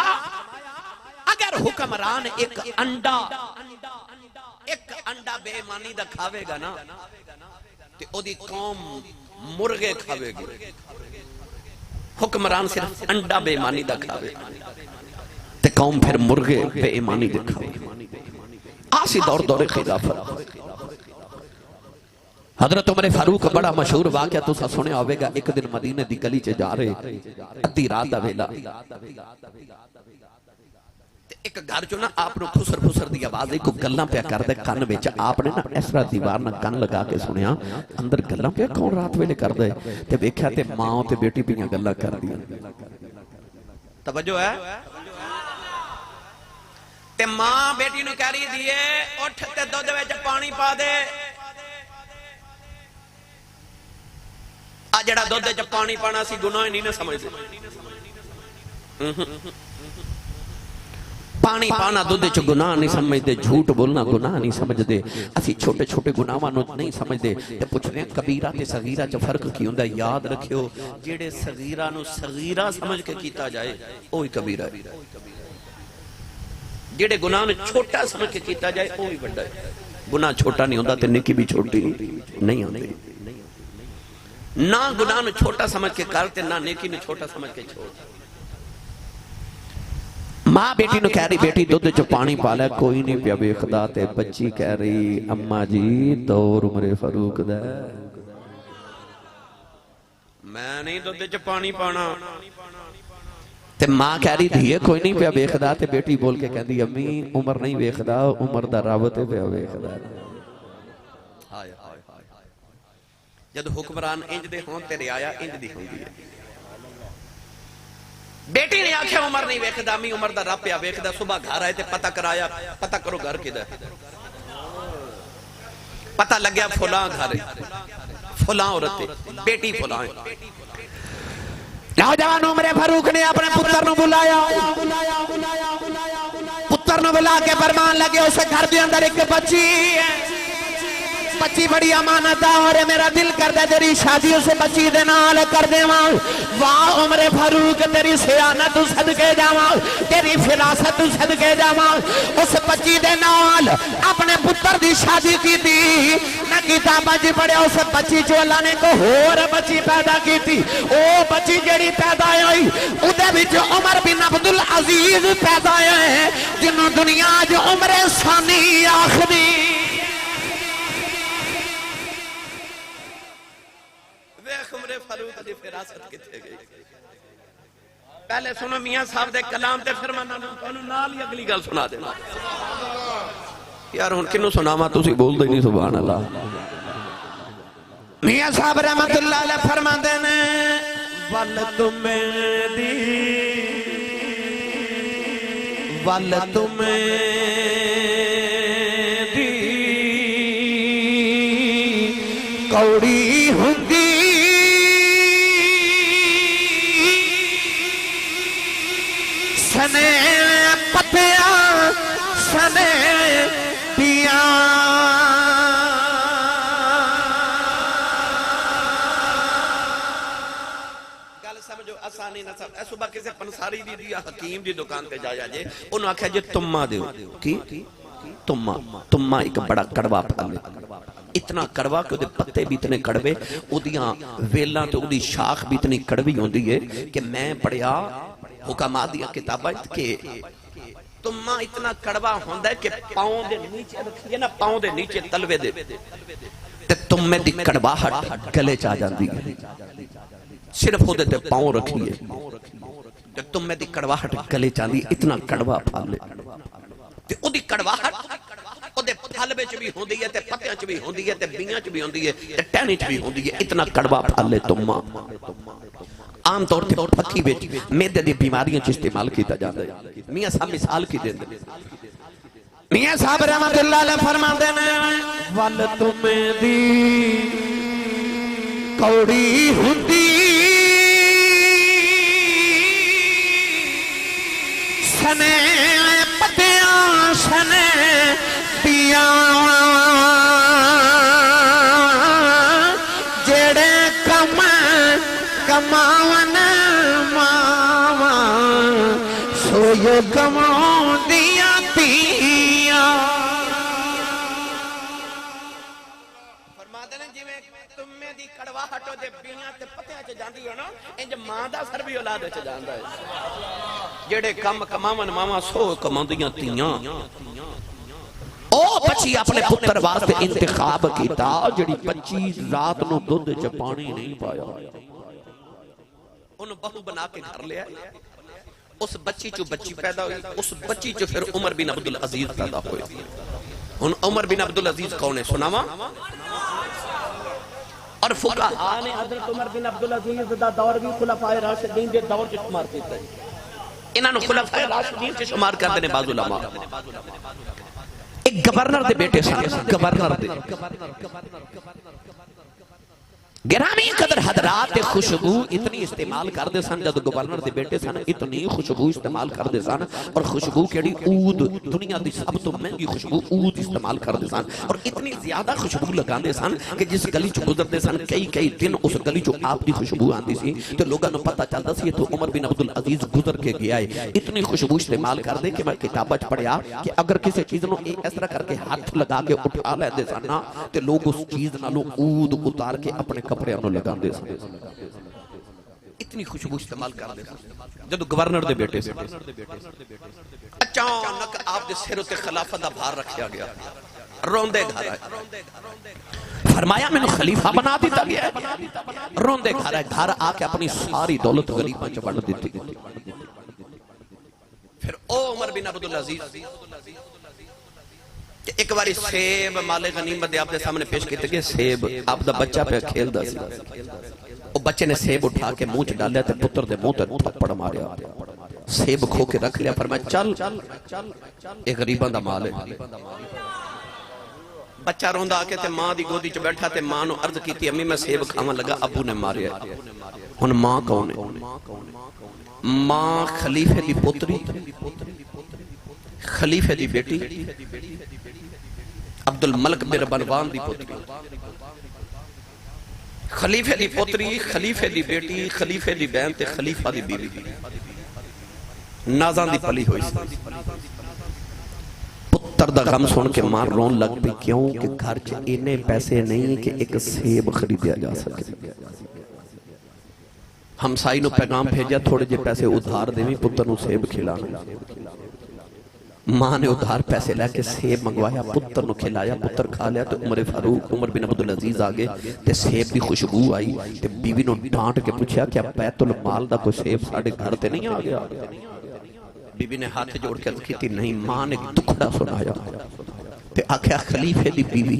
अगर हुक्मरान एक अंडा बेईमानी दा खावेगा ना ते ओदी कौम मुर्गे खावेगी। हुक्मरान सिर्फ अंडा बेईमानी दा खावेगा ते कौम फिर मुर्गे बेईमानी दे खावेगी। आसी दौर दौरे खिलाफत हजरत उमर फारूक बड़ा मशहूर वाकया तुसा सुनिया होगा। एक दिन मदीने दी गली च जा रहे, अद्धी रात दा वेला, एक घर चो ना आपनो फुसर फुसर दी आवाज आई, कोई गल्लां पिया करदे कान विच। आपने ना इस तरह दीवार नाल कान लगा के सुनिया अंदर गल्लां पिया कौन रात वेले करदे, ते वेख्या ते मां ते बेटी पियां गल्लां करदियां। तवज्जो है? ते मां बेटी नु कह रही दिए उठ ते दुध विच पानी पा दे। आ जड़ा दुध च पानी पाना सी गुनाह नहीं ना समझते। पानी पाना दुध च गुनाह नहीं समझते, झूठ बोलना गुनाह नहीं समझते, असी छोटे छोटे गुनाहां नूं नहीं समझते। ते पुछदे कबीरा ते सगीरा च फर्क की हुंदा? याद रखियो जेड़े सगीरा नूं सगीरा समझ के कीता जाए ओही कबीरा है, जेड़े गुनाह नूं छोटा समझ के कीता जाए ओही बड़ा है। गुनाह छोटा नहीं हुंदा ते नेकी भी छोटी नहीं होंदी। ना गुनाह नूं छोटा समझ के करते ना नेकी नूं छोटा समझ के छोड़। मां बेटी नूं कह रही बेटी दुध च पानी पा ले, कोई नहीं पिया वेखदा। ते बच्ची कह रही अम्मा जी दौर उमर फारूक दा, मैं नहीं दुध च पानी पाना। ते मां कह रही धीए कोई नहीं पिया वेखदा। ते बेटी बोल के कहती अम्मी उमर नहीं वेखदा, उमर दा रब ते पिया वेखदा। जब हुक्मरान इंज दे हों ते रियाया इंज दी होंदी है। बेटी ने आख्या उमर नहीं वेखदा, मी उमर दा रब पिया वेखदा। सुबह घर आए ते पता कराया, पता करो घर किधर। पता लग गया फुलां घर, फुलां औरत बेटी फुलां। नौजवान उमर फारूक ने अपने पुत्र नु बुलाया, पुत्र नु बुला के फरमान लगे उस घर के अंदर एक बच्ची है, बच्ची बड़ी अमानतदार है, मेरा दिल करदा तेरी शादी उस बच्ची दे नाल कर देवां। वाह उमर फारूक तेरी सियानत सदके जावां, तेरी फिरासत सदके जावां। उस बच्ची दे नाल अपने पुत्र दी शादी कीती, ना किताबां च पढ़िया उस बच्ची चो अल्लाह ने को होर बच्ची पैदा कीती। ओ बच्ची जेड़ी पैदा होई उदे विच उमर बिन अब्दुल अजीज पैदा होए, जिन्हों दुनिया च उमर सानी आखदी। पहले सुनो मियां साहब दे कलाम ते फिर मैं नाल ही अगली गल सुना देना। यार हुण किन्नू सुनावा, तुसी बोलदे नहीं सुभान अल्लाह। मियां साहब रहमतुल्लाह अलैह फरमांदे ने वल तुमे दी कौड़ी हुंदी सने पतिया सने पिया। गल समझो आसानी ना सब। सुबह किसी पंसारी दी हकीम दी दुकान पे जाया जे, उन्होंने आख्या जे तुम्मा दियो। की तुम्मा? तुम्मा एक बड़ा कड़वा फल है, इतना कड़वा कि उहदे पत्ते भी इतने कड़वे, उहदियां वेलां ते उहदी शाख भी इतनी कड़वी होंदी है कि मैं पढ़िया हुक्मा दी किताबां के तुम्मा इतना कड़वा होंदा है कि पांव दे नीचे रखिए ना, पांव दे नीचे तलवे दे ते तुम्मे दी कड़वाहट गले च आ जांदी है। सिर्फ उहदे ते पांव रखिए ते तुम्मे दी कड़वाहट गले च आंदी, इतना कड़वा फल है। ते ओदी कड़वाहट ओदे फल विच भी होंदी है ते पत्तियां च भी होंदी है ते बीआं च भी होंदी है ते टहनी च भी होंदी है। इतना कड़वा फल है तुम्मा। आम तौर ते फक्की विच मैदे दी बीमारियां च इस्तेमाल कीता जांदा है। मियां साहब मिसाल की देंदे ने। मियां साहब रहमतुल्लाह अलैह फरमांदे ने वल तुमे दी कौड़ी हुंदी सने पत्तियां सने पिया जेड़े कम कमावन मावा सोयो कमाउंदियां पिया। फरमाते ने जिवें तुमे दी कड़वाहट दे बीआं ते पत्तियां च जांदी हो ना इंज मां दा असर भी औलाद च जांदा है। जेड़े कम कमावन मावा सो कमाउंदियां तियां। ओ बच्ची अपने पुत्र वास्ते इंतखाब कीता जेड़ी बच्ची रात नु दुध च पानी नहीं पाया उन्हें बहू बना के घर ले आए। उस बच्ची चो बच्ची पैदा हुई। उस बच्ची चो फिर उमर बिन अब्दुल अजीज पैदा हुए। हुन उमर बिन अब्दुल अजीज कौन है सुनावा? और फुकाहा ने हजरत उमर बिन अब्दुल अजीज दा दौर भी खुलाफाए राशिदीन दे दौर च शुमार कीता है। इन्हां नु खुलाफाए राशिदीन च शुमार करदे ने बाज़ उलमा। एक गवर्नर दे बेटे सन। गवर्नर दे गिरामी कदर हजरात खुशबू इतनी इस्तेमाल करते सन। जब गवर्नर दे बेटे सन इतनी खुशबू इस्तेमाल करते सन। और खुशबू केड़ी ऊद दुनिया की सब तो महंगी खुशबू ऊद इस्तेमाल करते सन। और इतनी ज्यादा खुशबू लगाते सन कि जिस गली चो गुजरते सन कई कई दिन उस गली चो आपकी खुशबू आती सी तो लोगों को पता चलता सी तो उमर बिन अब्दुल अजीज गुजर के गया है। इतनी खुशबू इस्तेमाल करते कि मैं किताबा च पढ़िया कि अगर किसी चीज को इस तरह करके हाथ लगा के उठा लेते सन ना तो लोग उस चीज नालों ऊद उतार के अपने कपड़े लगाते सन। इतनी खुशबू इस्तेमाल करते सन। जब गवर्नर दे बेटे से अचानक आप दे सिर उत्ते खिलाफत दा भार रखा गया। रोंदे घर आए। फरमाया मैंने खलीफा बना दिता गया। रोंदे घर आए। घर आके अपनी सारी दौलत गरीबां च वंड दी। फिर ओ उमर बिन अब्दुल अजीज एक बारी सेब माले गनीमत दे आपके सामने पेश किए गए। सेब आपदा बच्चा पे खेलदा सी। ओ बच्चे ने सेब उठा के मुंह च डालिया ते पुत्र दे मुंह ते थप्पड़ मारिया। सेब खो के रख लिया। फरमाया चल ये गरीबां दा माल है। बच्चा रोंदा आके ते मां दी गोदी च बैठा ते मां नु अर्ज कीती अम्मी मैं सेब खावन लगा अबू ने मारिया। हुन मां कौन है? मां खलीफे दी पुत्री खलीफे दी बेटी अब्दुल मलिक बिन बनवान दी पुत्री। खलीफे दी पुत्री खलीफे दी बेटी खलीफे दी बहन ते खलीफा दी बीवी नाज़ां दी पली हुई। पुत्र दा गम सुन के मां रोन लग पई। क्यों कि घर च इन्ने पैसे नहीं कि एक सेब खरीदिया जा सके। हमसाई नु पैगाम भेजा थोड़े जे पैसे उधार देवी पुत्र नु सेब खिलाना। मां ने उधार पैसे लेके सेब मंगवाया पुत्र नु खिलाया। पुत्र खा लिया तो उमर फारूक उमर बिन अब्दुल अजीज आ गए ते सेब की खुशबू आई ते बीवी नु डांट के पूछा क्या बैतुल माल दा कोई सेब साडे घर ते नहीं आ गया? बीवी ने हाथ जोड़ के अर्ज की नहीं। मां ने दुखड़ा सुनाया ते आख्या खलीफे दी बीवी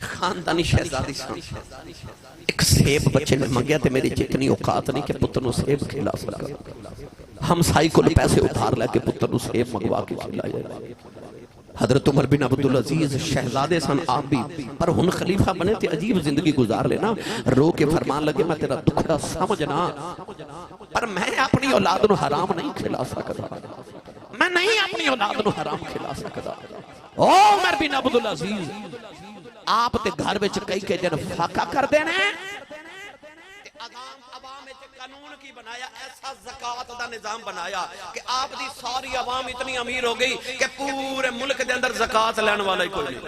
खानदानी शहजादी सन। एक सेब बच्चे ने मंगया ते मेरी जितनी औकात नहीं कि पुत्र नु सेब खिला सका। हमसाई को पैसे उधार लेके पुत्र नु सेब मंगवा के खिलाया। हजरत उमर बिन अब्दुल अजीज शहजादे सन आप भी पर हुन खलीफा बने ते अजीब जिंदगी गुजार लेना। रो के फरमान लगे मैं तेरा दुखड़ा समझना पर मैं अपनी औलाद नु हराम नहीं खिला सकता। मैं नहीं अपनी औलाद नु हराम खिला सकता। ओ उमर बिन अब्दुल अजीज आप ते घर विच कई के दिन फाका कर देने कानून की बनाया ऐसा ज़कात दा निजाम बनाया कि आप दी सारी आवाम इतनी अमीर हो गई कि पूरे मुल्क के अंदर ज़कात लेने वाला ही कोई नहीं।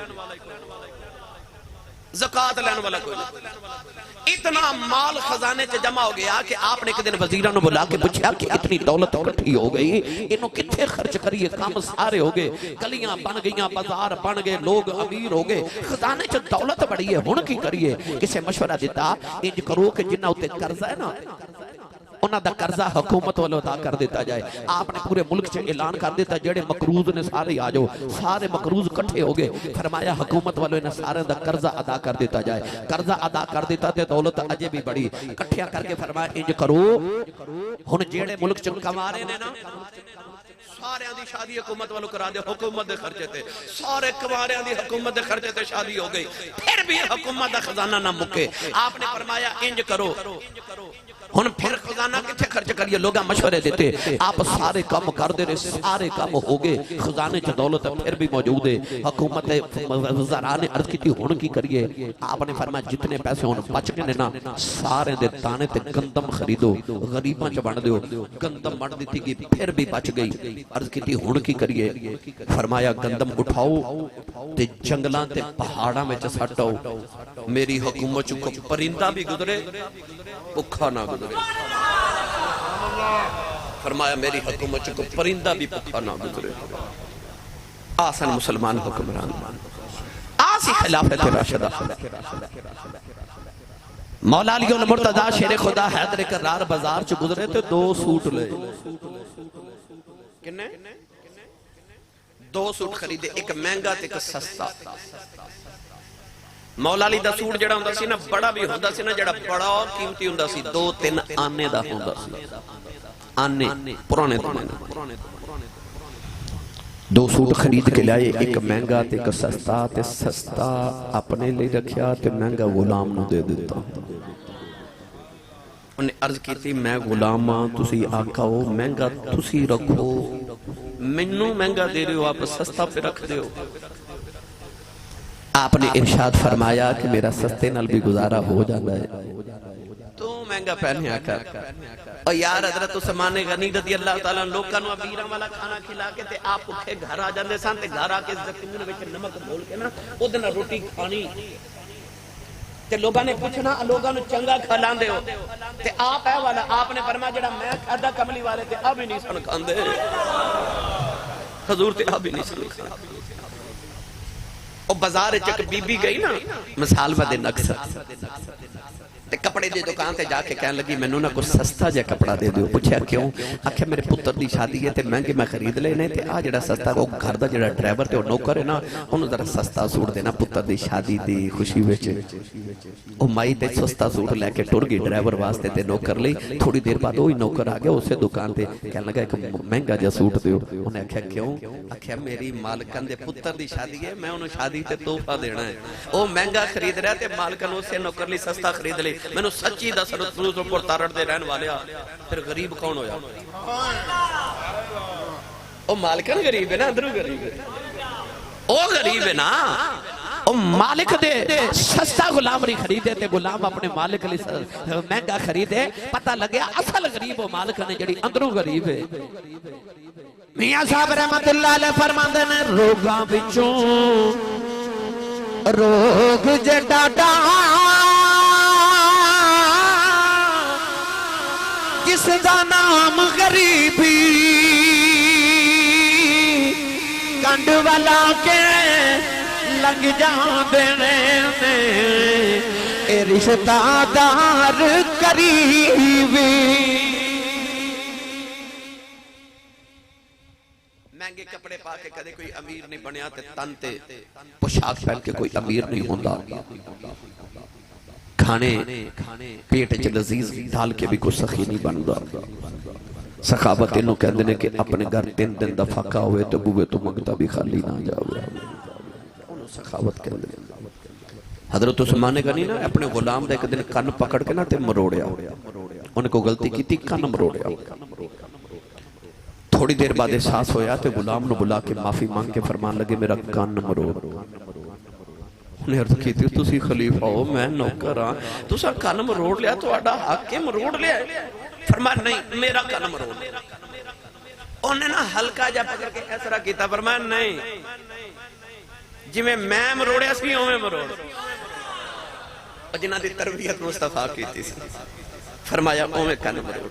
ज़कात लेने वाला कोई नहीं। इतना माल खजाने च जमा हो गया कि आपने एक दिन वजीरां नु बुला के पूछा कि इतनी दौलत इकट्ठी हो गई इनो किथे खर्च करिए? काम सारे हो गए, गलियां बन गईयां, बाजार बन गए, लोग अमीर हो गए, खजाने च दौलत बड़ी है, हुण की करिए? किसे मशवरा दिता इंज करो कि जिन्ना उत्ते कर्जा है ना उन्हां दा कर्जा हुकूमत वालों अदा कर दिता जाए। आपने पूरे मुल्क च ऐलान कर दिता जेड़े मकरूज ने सारे आ जाओ, सारे मकरूज इकट्ठे हो गए। फरमाया हुकूमत वालों इन्हां सारे दा कर्जा अदा कर दिता जाए। कर्जा अदा कर दिता ते दौलत अजे भी बड़ी इकट्ठिया करके फरमाया इंज करो हुण जेड़े मुल्क च कमारे ने ना सारियां दी शादी हुकूमत वालों करा दे, हुकूमत दे खर्चे ते सारे कमारियां दी हुकूमत दे खर्चे ते शादी हो गई, फिर भी हुकूमत दा खजाना ना मुके। आपने फरमाया इंज करो हुण फिर खजाना किथे खर्च करिए, लोग मशवरे देते आप सारे काम कर दे रहे, सारे काम हो गए, खजाने च दौलत फिर भी मौजूद है। हुकूमत वज़रा ने अर्ज की हुण की करिए। आपने फरमाया जितने पैसे हुण बच गए ने ना सारे दे दाने ते गंदम खरीदो, गरीबां च वंड दिओ। गंदम वंड दित्ती गई फिर भी बच गई। अर्ज की हुण की करिए। फरमाया गंदम उठाओ ते जंगलां ते पहाड़ां विच सट्टो, मेरी हुकूमत च कोई परिंदा भी गुजरे भुखा ना गुजरे। फरमाया मेरी हुकूमत च कोई परिंदा भी भुखा ना गुजरे। आसन मुसलमान हुक्मरान आसी खिलाफत राशिदा। मौला अली उल मुर्तजा शेर खुदा हैदर करार बाजार च गुजरे ते 2 सूट ले। किन्ने 2 सूट खरीदे, एक महंगा ते एक सस्ता। मौला अली दा सूट जेड़ा हुंदा सी ना बड़ा भी हुंदा सी ना, जेड़ा बड़ा कीमती हुंदा सी 2-3 आने दा हुंदा सी। आने पुराने जमाने 2 सूट खरीद के लाए, एक महंगा ते एक सस्ता। ते सस्ता अपने लिए रखिया ते महंगा गुलाम नूं दे दिता। उन्हें अर्ज की मैं गुलाम हां, तुसी आका हो, महंगा तुसी रखो, मैनू महंगा दे रहे हो, आप सस्ता पे रख दो। आपने इरशाद फरमाया कि मेरा सस्ते नाल भी गुजारा हो जाता है, तू महंगा पहनया कर। और यार हजरत उस्मान गनी रज़ी अल्लाह तआला लोकां नूं अमीरां वाला खाना खिला के ते आप भुखे घर आ जांदे सन ते घर आके ज़ैतून विच नमक घोल के ना ओदे नाल रोटी खानी ते लोगां ने पूछना लोगां नूं चंगा खिलांदे हो ते आप है वाला। आपने फरमाया जेड़ा मैं खादा कमली वाले ते अब ही नहीं सन खांदे, हजूर ते अब ही नहीं सन खांदे। ओ बाजार च एक बीबी गई ना मिसाल बदे नक्सर ते कपड़े दी दुकान ते जाके कहन लगी मैनू ना कुछ सस्ता जिहा कपड़ा दे दिओ। पूछया क्यों? आखे मेरे पुत्र दी शादी है ते महंगे मैं खरीद लेने ते आ जेड़ा सस्ता वो घर दा जेड़ा ड्राइवर ते नौकर है ना उन्होंने जरा सस्ता सूट देना पुत्र दी शादी दी खुशी विच। ओ माई ते सस्ता सूट लेके टुर गई ड्राइवर वास्ते ते नौकर लई। थोड़ी देर बाद वही नौकर आ गया उसे दुकान ते कहन लगा एक महंगा जिहा सूट दिओ। उन्हें आख्या क्यों? आख्या मेरी मालकन दे पुत्र दी शादी है, मैं उन्हें शादी ते तोहफा देना है। ओ महंगा खरीद रहा ते मालकन उसे नौकर लई सस्ता खरीद ले। मैनू सच्ची दस फिरोजपुर तारड़ दे रहन वाले फिर गरीब कौन होया? ओ मालिकन गरीब है ना, अंदरों गरीब है, ओ गरीब है ना। ओ मालिक दे सस्ता गुलाम नहीं खरीदे ते गुलाम अपने मालिक लिए महंगा खरीदे। पता लगे असल गरीब वो मालिक ने जेड़ी अंदरों गरीब है। मियां साहब रहमतुल्लाह अलैह फरमांदे ने रोगां विचों रोग जे डाडा जिसदा नाम गरीबी कंड वाला के लग जांदे ने ए रिश्तादार करीबी। महंगे कपड़े पा के कदे कोई अमीर नहीं बनया ते तन ते पोशाक पहन के कोई अमीर नहीं होता। खाने पेट च लजीज डाल के भी कोई सखी नहीं बनता। सखावत इन्हों कहते हैं कि अपने घर 3 दिन दा फाका होए तो बूहे तो मंगता भी खाली ना जावे। सखावत कहते हैं। हजरत उस्मान गनी ना अपने गुलाम दा एक दिन कन पकड़ के ना ते मरोड़िया। उन्हें को गलती की कन मरोड़िया। थोड़ी देर बाद एहसास होया तो गुलाम नूं बुला के माफी मांग के फरमान लगे मेरा कन मरोड़। तुसी खलीफा हो मैं नौकर हाँ, तुसा कन मरोड़ लिया तुहाडा हक है मरोड़ लिया। फरमाया नहीं मेरा कन मरोड़। उन्हें ना हल्का जा पकड़ के ऐसा किया। फरमाया नहीं जिवें मैं मरोड़िया सी उवें मरोड़। जिन्हां दी तरबियत मुस्तफा कीती सी फरमाया उवें कन मरोड़।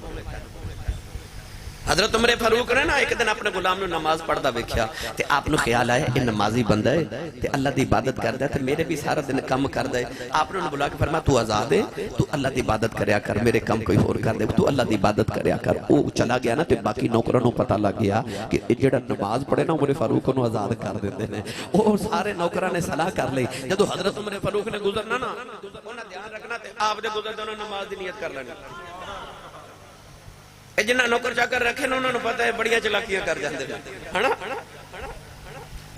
हजरत उमर फारूक ने ना एक दिन अपने गुलाम ने नमाज पढ़ता वेख्या ते आपने ख्याल आया ये नमाजी बंदा है ते अल्लाह की इबादत करता है ते मेरे भी सारा दिन काम करता है। आपने उन्हें बुला के फरमाया तू आजाद है, तू अल्लाह की इबादत करया कर, मेरे काम कोई होर कर दे, तू अल्लाह की इबादत करया कर। वो चला गया ना ते बाकी नौकरों को पता लग गया कि जेड़ा नमाज पढ़े ना उमर फारूक को आजाद कर देते हैं। वो सारे नौकरों ने सलाह कर ली, जो हजरत उमर फारूक ने गुजरना ना उन्हें ध्यान रखना आप गुजरते उन्होंने नमाज की नीयत कर लेनी। जिन्ना नौकर चाकर रखे ना उन्होंने पता है बड़िया चलाकियां कर जाते है ना।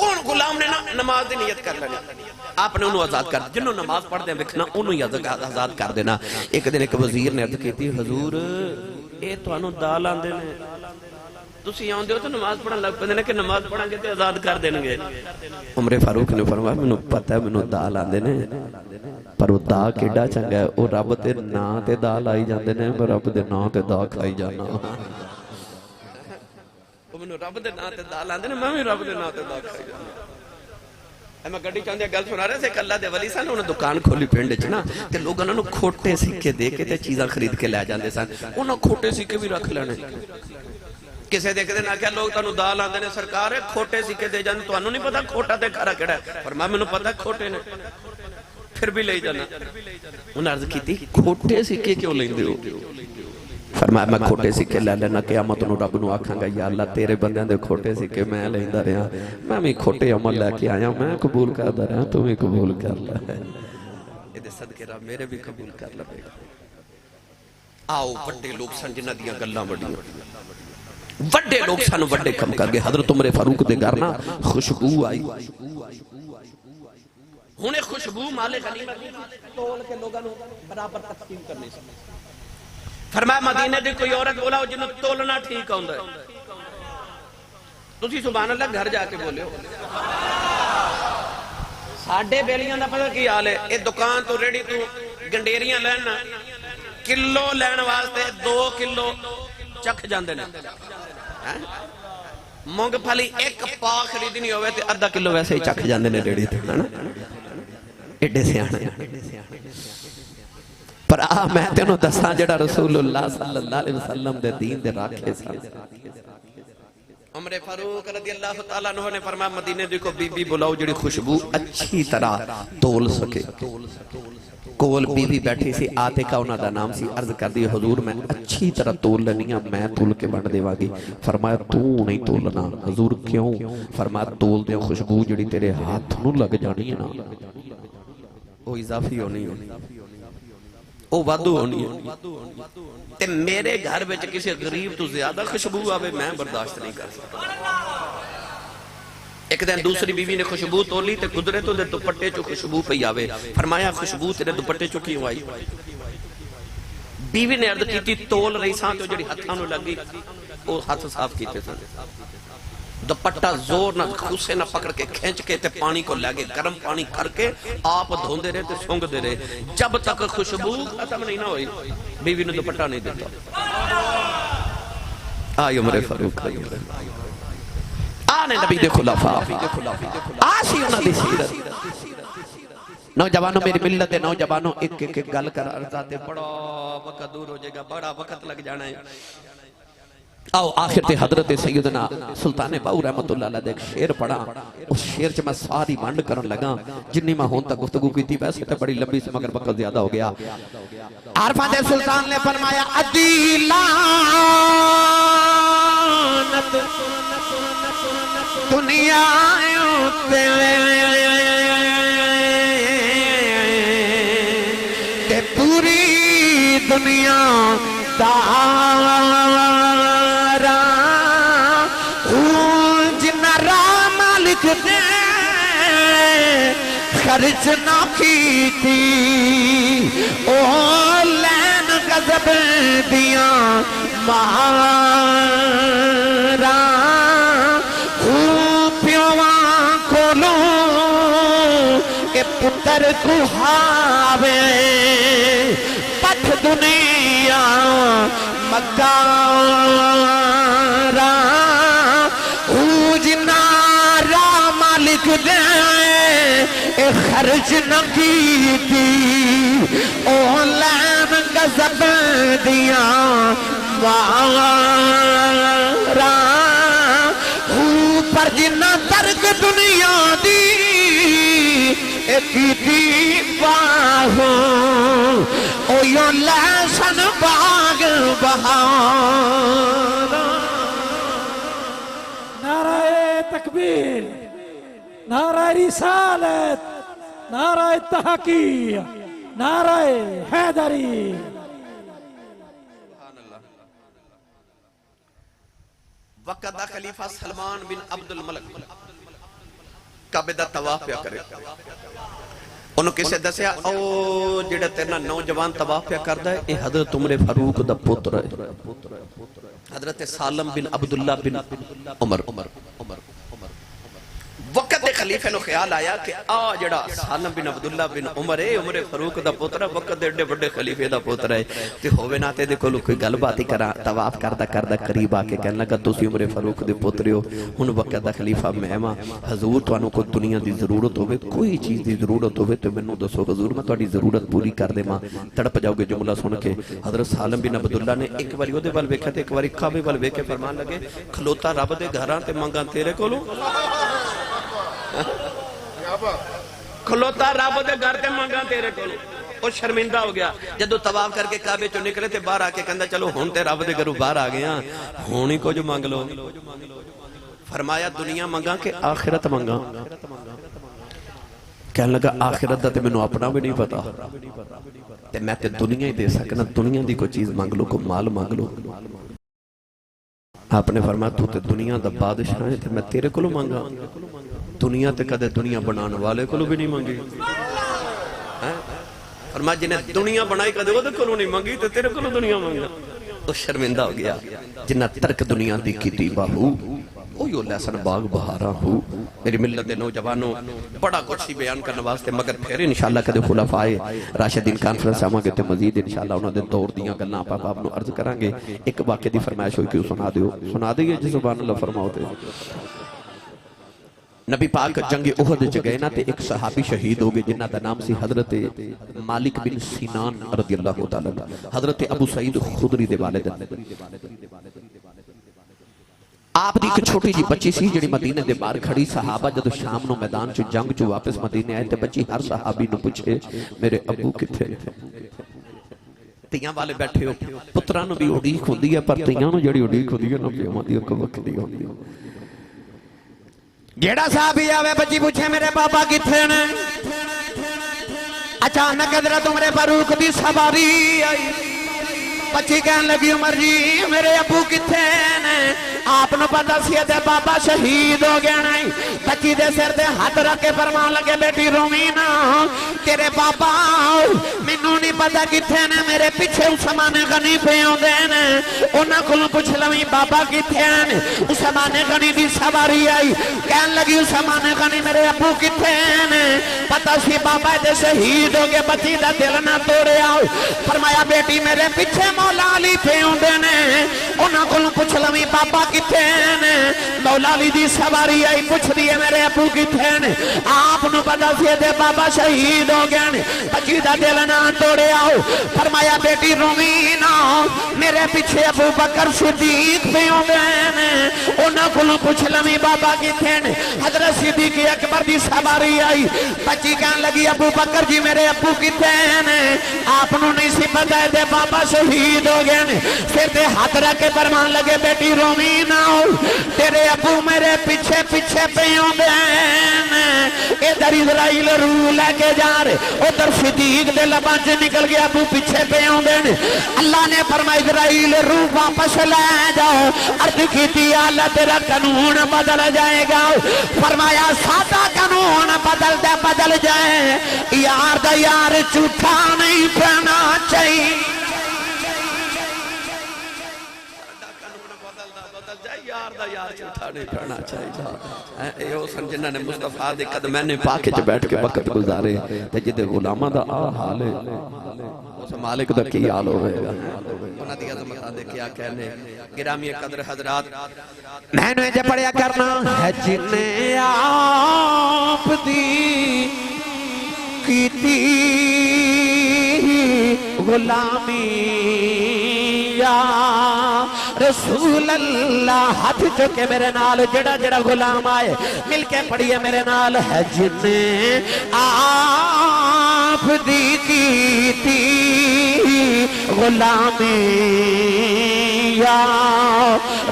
उन गुलाम ने ना नमाज की नीयत कर लेनी, आपने उन्होंने आजाद कर, जिन्होंने नमाज पढ़ते वेखना उन्होंने आजाद कर देना। एक दिन एक वजीर ने अर्ज की, हजूर ये तुहानू दाल आंदे ने, तुसी आउंदे हो तो नमाज पढ़न लग पैंदे ने कि नमाज पढ़ांगे तो आजाद कर देंगे। उमर फारूक ने फरमाया मैनू पता है मैनू दाल आंदे ने, पर वो दा केड़ा चंगा है, वो रब दे नां ते दाल आई जांदे ने, मैं रब दे नां ते दा खाई जाना। वो मैनू रब दे नां ते दाल आंदे ने, मैं भी रब दे नां ते दा खाई जाना। मैं गड्डी चांदे गल सुना रहा थे, अल्लाह दे वली सन, उन्हें दुकान खोली पिंड च ना ते लोग उन्होंने खोटे सिक्के दे के ते चीज़ां खरीद के लै जांदे सन। उन्होंने खोटे सिक्के भी रख लेने। किसी देख दिन आख्या लोग तुहानू दाल आंदे ने, सरकार है खोटे सिक्के दे जाने, तुहानू नहीं पता खोटा ते खरा केड़ा है, पर मैनू पता खोटे ने फिर भी ले जाना। उन्हें अर्ज की खोटे सिक्के क्यों लेंदे हो? फरमाया मैं खोटे सिक्के लै लेना, क़यामत नूं रब नूं आखांगा या अल्लाह तेरे बंदियां दे खोटे सिक्के मैं लैंदा रहा, मैं भी खोटे अमल लैके आया, मैं कबूल करदा रहा, तू भी कबूल कर लै, इहदे सदके रब मेरे भी कबूल कर लवेगा। आओ वड्डे लोग सन जिन्हां दियां गल्लां बड़ियां, वड्डे लोग सन वड्डे कम कर गए। हजरत उमर फारूक दे घर ना खुशबू आई, हुणे खुशबू माले गनीमत तोल के लोगों को बराबर तकसीम करनी सी। फरमाया मदीने दी कोई औरत बोलाओ जिन्हों तोलना ठीक आउंदा है। तुसी सुभान अल्लाह घर जाके बोलियो। साडे बेलियां दा पता की हाल है, ये दुकान तो रेडी तू गंडेरियां लैना किलो लैन वास्ते 2 किलो चख जांदे ने। मूंगफली एक पा खरीदनी होवे ते आधा किलो वैसे ही चख जांदे ने रेडी ते, है ना। एडे सियाणे पर आ मैं तेनों दसा जेड़ा रसूलुल्लाह सल्लल्लाहु अलैहि वसल्लम दे दीन दे राखे सन। उमर फारूक रज़ियल्लाहु तआला अन्हु ने फरमाया मदीने दी को बीबी बुलाओ जेड़ी खुशबू अच्छी तरह तोल सके। कोल बीबी बैठी सी, आतिका उन्हां दा नाम सी। अर्ज कर दी हुजूर मैं अच्छी तरह तोल लनी, मैं तोल के बंड देवांगी। फरमाया तू नहीं तोलना। हुजूर क्यों? फरमाया तोल दे खुशबू जेड़ी तेरे हाथ नूं लग जानी है ना, वो इजाफी होनी है, वो वाधू होनी है, ते मेरे घर में किसी गरीब तो ज्यादा खुशबू आवे मैं बर्दाश्त नहीं कर सकता। एक दिन दूसरी बीवी ने खुशबू तोली ते गुजरे तो दुपट्टे चो खुशबू पई आवे। फरमाया खुशबू तेरे दुपट्टे चो क्यों आई? बीवी ने अर्ज की तोल रही सा तो जेडी हथां नूं लगी वो हाथ साफ कीते सन। दुपट्टा जोर ना खुसे ना पकड़ के खींच के ते पानी को लागे गर्म पानी करके आप धोंदे रहे ते सूंघदे रहे जब तक खुशबू खत्म नहीं ना हुई। बीवी ने दुपट्टा नहीं दिता। आई उमर फारूक आने नबी दे खुलाफा आसी उन्हां दी सीरत। नौजवानों मेरी मिल्लत है, नौजवानों एक एक गल कर अर्जा ते बड़ा वक्त दूर हो जाएगा, बड़ा वक्त लग जाना है। आओ आखिर ते हजरत सैयदना सुल्तान बाहू रहमतुल्लाह अलैह दे एक शेर पढ़ा। उस शेर च मैं सारी वंड करन लगा जिन्नी मैं हुण तक गुफ्तगू की वैसे तो बड़ी लंबी सी मगर वक्त ज्यादा हो गया। आरफा दे सुल्तान ने फरमाया अदी लानत दुनिया ते पूरी दुनिया दारा जिन्ना राम लिख दे खर्च ना की थी ओ लैन गजब दिया मारा प्योवा खोलो के पुत्र कुहावे पथ दुनिया मकारा जिन्ना राम लिख दे खर्च न की थी ओ लैन गजब दिया वारा पर जिन्ना तर्क दुनिया दी की बाहो ओ यो लहसन बाग बहारा। नाराए तकबीर, नाराए रिसालत, नाराए तहकीक, नाराए हैदरी। वक्त दा खलीफा सलमान बिन अब्दुल मलिक काबे दा तवाफ पिया करे। उन्होंने किसे दसिया ओ जेड़ा तेरा नौजवान तवाफ पिया करदा है ये हजरत उमर फारूक दा पुत्र है, हजरत सालम बिन अब्दुल्ला बिन उमर। वक्त दे खलीफे नु ख्याल आया कि आ जेड़ा सालम बिन अब्दुल्ला बिन उमर है उमर फारूक दा पुत्र है, वक्त दे एडे बड़े खलीफे दा पुत्र है ते होवे ना ते दे कोल कोई गलबात ही करा। तवाफ करदा करदा करीब आके कहन लगा तुसी उमर फारूक दे पुत्र हो, हुन वक्त दा खलीफा मैं हां, हजूर तुहानू कोई दुनिया दी जरूरत होवे, कोई चीज दी जरूरत होवे ते मैनू दसो हजूर, मैं तुहाडी जरूरत पूरी कर देवां। तड़प जाओगे जुमला सुन के। हजरत सालम बिन अब्दुल्ला ने एक बारी ओदे वल वेख्या ते एक बारी काबे वल वेख के फरमान लगे खलोता रब दे घरां ते मंगां तेरे कोलों, खलोता रब दे घर ते मंगा तेरे कोल। ओ शर्मिंदा हो गया जदों तवाफ करके काबे चों निकले ते बाहर आके कहंदा चलो हुण ते रब दे घरों बाहर आ गए हां, हुण ही कुछ मंग लो। फरमाया दुनिया मंगा के आखिरत मंगा। कहने लगा आखिरत दा ते मैनू अपना भी नहीं पता ते मैं ते दुनिया ही दे सकना, दुनिया दी कोई चीज मंग लो, कोई माल मंग लो। आपने फरमाया तू ते दुनिया दा बादशाह है ते मैं तेरे कोलों मंगा। दुनिया ते कदे दुनिया बनाने वाले कोलों भी नहीं मंगी है। फरमाया जिन्हें दुनिया बनाई कदे ओदे कोलों नहीं मंगी ते तेरे कोलों दुनिया मंगा। तो शर्मिंदा हो गया जिन्ना तर्क दुनिया दी कीती बाहू ओ यो लहसन बाग बहारा हो। मेरी मिल्लत दे नौजवानों बड़ा कुछ सी बयान करने वास्ते मगर फिर इंशाअल्लाह कदे खुलाफाए राशिदीन कॉन्फ्रेंस आवांगे ते मजीद इंशाअल्लाह उन्हां दे दौर दीयां गल्लां आपां आप नूं अर्ज करांगे। एक वाक़े दी फरमाइश होई कि सुना दिओ, सुना दईए जी सुभान अल्लाह फरमाओ ते। नबी पाक जंगे उहद च गए ना ते एक सहाबी शहीद हो गए जिन्हां दा नाम सी हजरत मालिक बिन सिनान रज़ी अल्लाह तआला। हजरत अबू सईद खुदरी दे वालिद आप दी एक छोटी जी बच्ची सी जिहड़ी मदीने दे बाहर खड़ी। सहाबा जदों शाम नु मैदान च जंग च वापस मदीने आए ते बच्ची हर सहाबी नु पूछे मेरे अबू किथे। तियां वाले बैठे हो पुत्रां नु भी उड़ीक हुंदी है पर तियां नु जिहड़ी उड़ीक हुंदी है ना पिओां दी इक वक्ती हुंदी है। जेड़ा साहबी आवे बच्ची पूछे मेरे पापा किथे ने। अचानक हजरत उमर फारूक दी सवारी आई। बच्ची कहन लगी उमर जी मेरे अबू किथे ने। आपने पता सी ते बाबा शहीद हो गया नहीं। बच्ची दे सिर ते हाथ रख के फरमान लगे बेटी रोवी ना, तेरे बाबा मैनू नहीं पता किथे ने, मेरे पीछे उस्माने गनी पे आउंदे ने, उन्हां कोलों पुछ लवी बाबा किथे ने। उस्माने गनी दी सवारी आई कहन लगी उस्माने गनी मेरे अबू किथे ने। पता सी बाबा दे शहीद हो गए। बच्ची दा दिल ना तोड़िया। फरमाया बेटी मेरे पीछे मौला अली पे आउंदे ने, उन्हां कोलों पुछ लवी बाबा किथे ने। मौला अली दी सवारी आई पुछदी है मेरे अबू किथे ने। आप नु पता सी ते बाबा शहीद हो गए ने। बच्ची दा दिल ना तोड़िया। फरमाया बेटी रोवी ना, मेरे पीछे अबू बकर सिद्दीक पे आउंदे ने, उन्हां कोलों पुछ लवी बाबा किथे ने। हजरत सिद्दीक अकबर दी सवारी आई। बच्ची कहन लगी अबू बकर जी मेरे अबू किथे ने। आप नु नहीं सी पता ते बाबा शहीद हो गए ने। सिर ते हाथ रख के फरमान लगे बेटी रोवी ना, तेरे अबू मेरे पीछे पीछे पे आउंदे ने। इधर इजराइल रूह लेके जा रहे, उधर सिद्दीक दे लबां च निकल गया अबू पीछे पे आउंदे ने। अल्लाह ने फरमाया इजराइल रूह वापस ले जाओ। अर्ज कीती अल्लाह तेरा कानून बदल जाएगा। फरमाया सादा कानून बदलते बदल जाए, यार दा यार झूठा नहीं पहना चाहिए। यार दा यार झूठा नहीं पहना चाहिए। ए ओ सन जिन्हां ने मुस्तफा दे कदमैने पाक च बैठ के वक्त गुजारे ते जिदे गुलामां दा आ हाल है उस मालिक दा की हाल होवेगा। उन्हां दी अज़मत दे क्या कहने। गिरामी कदर हजरात मैंने जे पढ़िया करना है जिन्ने आप दी कीती गुलामी या रसूल अल्लाह। हाथ चुके मेरे नाल जड़ा जड़ा गुलाम आए मिल के पढ़िए मेरे नाल। है जिन्ने आप दी कीती गुलामी या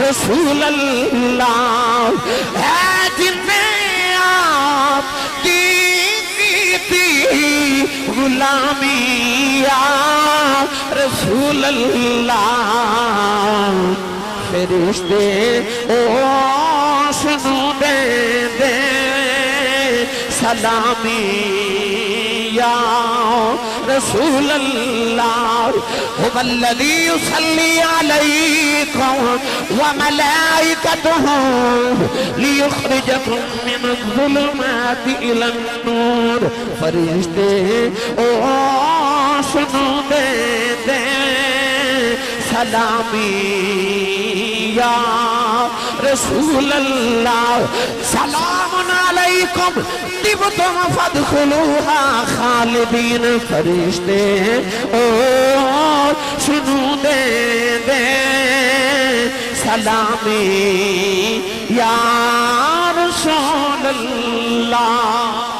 रसूल अल्लाह। है जिन्ने आप दी कीती गुलामी या रसूल अल्लाह। फरिश्ते ओ सुनो दे दे सलामी या रसूल अल्लाह। हुवल्लज़ी युसल्ली अलैकुम व मलाइकतुहु लियुखरिजकुम मिनज़्ज़ुलुमाति इलन-नूर। फरिश्ते ओ सुनो दे दे सलामी या रसूल अल्लाह। सलामुन अलैकुम तिबतुम फदखुलूहा खालिदीन। फरिश्ते ओ सुनो दे दे सलामी या रसूल अल्लाह।